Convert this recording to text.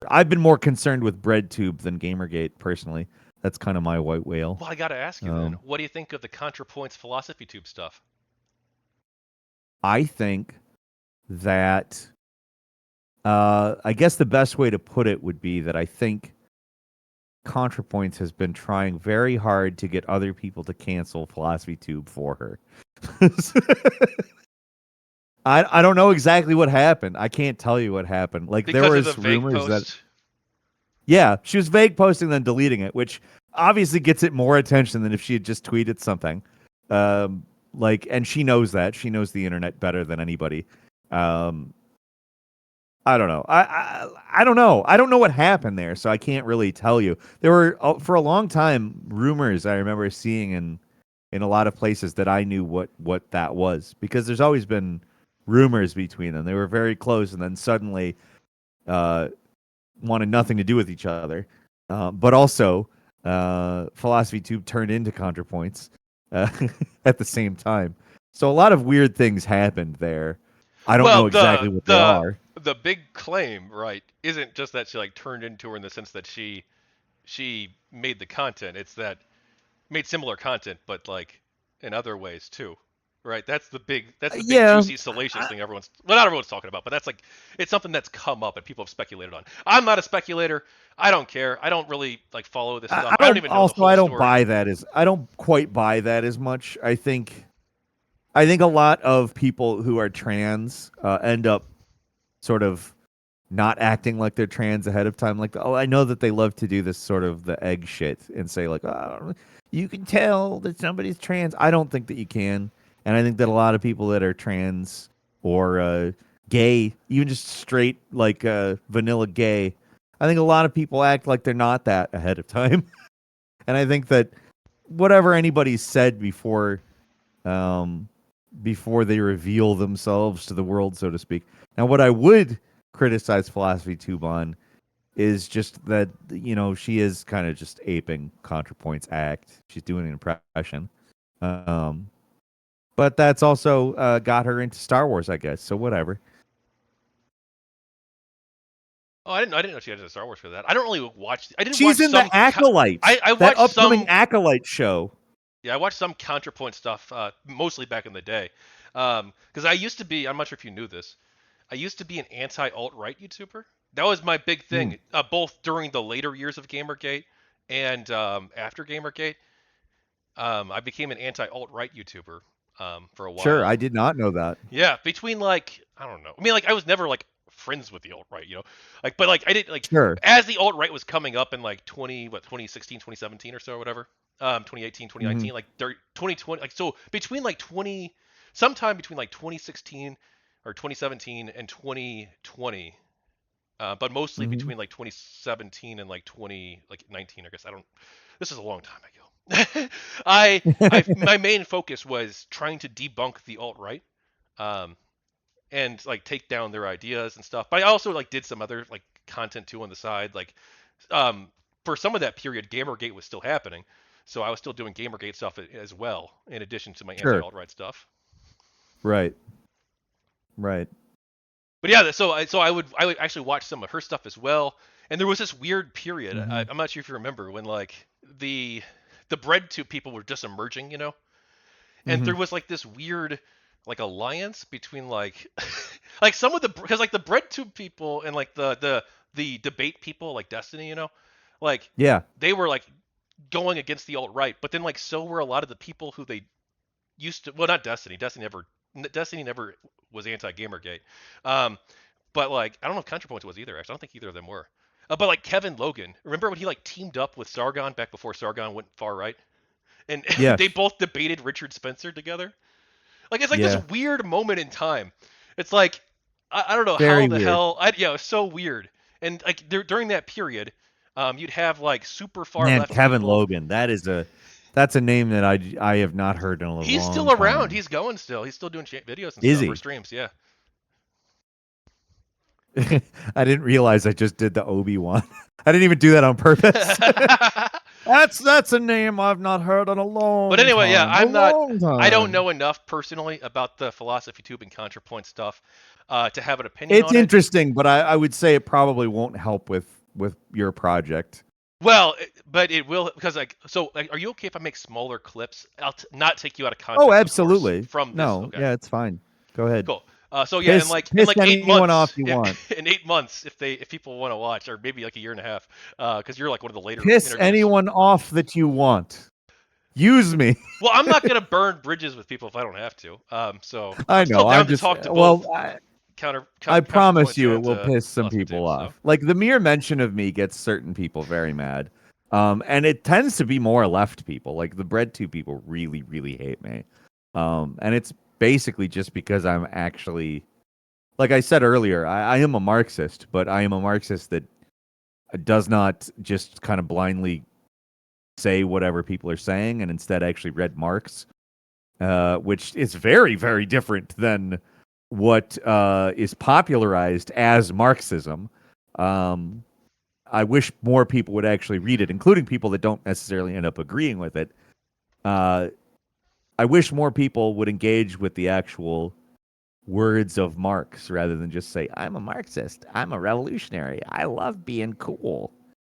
I've been more concerned with BreadTube than GamerGate personally. That's kind of my white whale. Well, I got to ask you then, what do you think of the ContraPoints philosophy tube stuff? I think that I guess the best way to put it would be that I think ContraPoints has been trying very hard to get other people to cancel Philosophy Tube for her. I don't know exactly what happened. I can't tell you what happened. Like Because there of was the vague rumors post? that yeah, she was vague posting then deleting it, which obviously gets it more attention than if she had just tweeted something. And she knows that. She knows the internet better than anybody. I don't know. I don't know. I don't know what happened there, so I can't really tell you. There were for a long time rumors I remember seeing in a lot of places that I knew what that was, because there's always been rumors between them. They were very close, and then suddenly wanted nothing to do with each other. But also, Philosophy Tube turned into ContraPoints at the same time. So a lot of weird things happened there. I don't know exactly what they are. The big claim, right, isn't just that she like turned into her in the sense that she made the content. It's that made similar content, but like in other ways too, right? That's the big juicy salacious thing not everyone's talking about, but that's like it's something that's come up and people have speculated on. I'm not a speculator. I don't care. I don't really like follow this stuff. I don't even know the whole I don't story. buy that I don't quite buy that as much. I think a lot of people who are trans end up sort of not acting like they're trans ahead of time. Like, I know that they love to do this sort of the egg shit and say like, oh, you can tell that somebody's trans. I don't think that you can. And I think that a lot of people that are trans or gay, even just straight like vanilla gay, I think a lot of people act like they're not that ahead of time. And I think that whatever anybody said before they reveal themselves to the world, so to speak. Now, what I would criticize Philosophy Tube on is just that, she is kind of just aping ContraPoints' act. She's doing an impression. But that's also got her into Star Wars, I guess. So whatever. Oh, I didn't know she had a Star Wars for that. I don't really watch. I didn't She's watch in the Acolyte. I watched that upcoming some Acolyte show. Yeah, I watched some ContraPoint stuff, mostly back in the day. Because I used to be, I'm not sure if you knew this, I used to be an anti-alt-right YouTuber. That was my big thing, both during the later years of GamerGate and after GamerGate. I became an anti-alt-right YouTuber for a while. Sure, I did not know that. Yeah, between like, I don't know. I mean, like, I was never like friends with the alt-right, like, but like I didn't like as the alt-right was coming up in like 2016, 2017 or so or whatever. 2018, 2019, like 2020, like so between like sometime between like 2016 or 2017 and 2020, but mostly between like 2017 and like 2019. I guess This is a long time ago. My main focus was trying to debunk the alt-right, and like take down their ideas and stuff. But I also like did some other like content too on the side, like for some of that period, GamerGate was still happening. So I was still doing GamerGate stuff as well, in addition to my anti-alt-right stuff. Right. But yeah, so I would actually watch some of her stuff as well. And there was this weird period. I'm not sure if you remember when like the BreadTube people were just emerging, and there was like this weird like alliance between like like some of the because like the BreadTube people and like the debate people like Destiny, like they were like going against the alt-right, but then like so were a lot of the people who they used to, well, not Destiny never was anti-GamerGate, but like I don't know if ContraPoints was either, actually I don't think either of them were, but like Kevin Logan, remember when he like teamed up with Sargon back before Sargon went far right, and they both debated Richard Spencer together, like it's like this weird moment in time. It's like I don't know how the hell it's so weird. And like during that period, you'd have like super far left Kevin people. Logan. That's a name that I have not heard in a long time. He's still around. He's going still. He's still doing videos and stuff or streams. Yeah. I didn't realize I just did the Obi-Wan. I didn't even do that on purpose. That's a name I've not heard in a long time. But anyway, yeah, I don't know enough personally about the Philosophy Tube and ContraPoint stuff to have an opinion on it. It's interesting, but I would say it probably won't help with with your project. Well, but it will because are you okay if I make smaller clips? I'll not take you out of Oh, context, of course, absolutely. from this. No, Okay, yeah, it's fine. Go ahead. cool. So yeah, Piss in piss like eight anyone off months, you want. in 8 months, if people want to watch, or maybe like a year and a half, because you're like one of the later Piss interviews. anyone off that you want. Use me. Well, I'm not gonna burn bridges with people if I don't have to. So I I'm still know. down I'm to just talk to well. both I promise ContraPoints you, it and will piss some Lost people Tapes. So off. Like the mere mention of me gets certain people very mad, and it tends to be more left people. Like the bread2 people really, really hate me, and it's basically just because I'm actually, like I said earlier, I am a Marxist, but I am a Marxist that does not just kind of blindly say whatever people are saying, and instead actually read Marx, which is very, very different than what is popularized as Marxism. Um, I wish more people would actually read it, including people that don't necessarily end up agreeing with it. I wish more people would engage with the actual words of Marx rather than just say, I'm a Marxist. I'm a revolutionary. I love being cool.